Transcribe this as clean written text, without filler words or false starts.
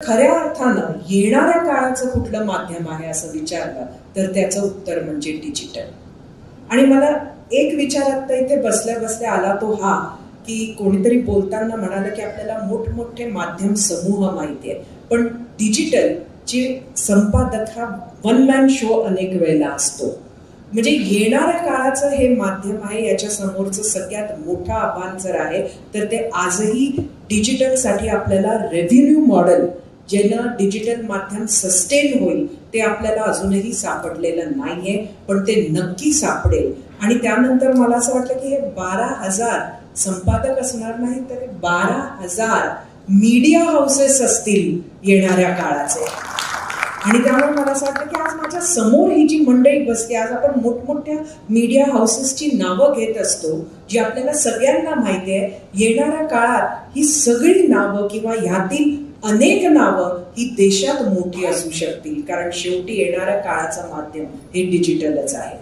खऱ्या अर्थानं येणाऱ्या काळाचं कुठलं माध्यम आहे असं विचारलं तर त्याचं उत्तर म्हणजे डिजिटल. आणि मला एक विचार आता इथे बसल्या बसल्या आला तो हा की कोणीतरी बोलताना म्हणाले की आपल्याला मोठमोठे माध्यम समूह माहिती आहे, पण डिजिटल जे संपादक हा वन मॅन शो अनेक वेळेला असतो. म्हणजे येणाऱ्या काळाचं हे माध्यम आहे, याच्या समोरचं सगळ्यात मोठं आव्हान जर आहे तर ते आजही डिजिटलसाठी आपल्याला रेव्हेन्यू मॉडेल ज्यानं डिजिटल माध्यम सस्टेन होईल ते आपल्याला अजूनही सापडलेलं नाहीये, पण ते नक्की सापडेल. आणि त्यानंतर मला असं वाटलं की हे 12,000 संपादक असणार नाही तर 12,000 मीडिया हाऊसेस असतील येणाऱ्या काळाचे. आणि त्यामुळे मला असं वाटतं की आज माझ्या समोर ही जी मंडळी बसते, आज आपण मोठमोठ्या मीडिया हाऊसेसची नावं घेत असतो जी आपल्याला सगळ्यांना माहिती आहे. येणाऱ्या काळात ही सगळी नावं किंवा ह्यातील अनेक नावं ही देशात मोठी असू शकतील, कारण शेवटी येणाऱ्या काळाचं माध्यम हे डिजिटलच आहे.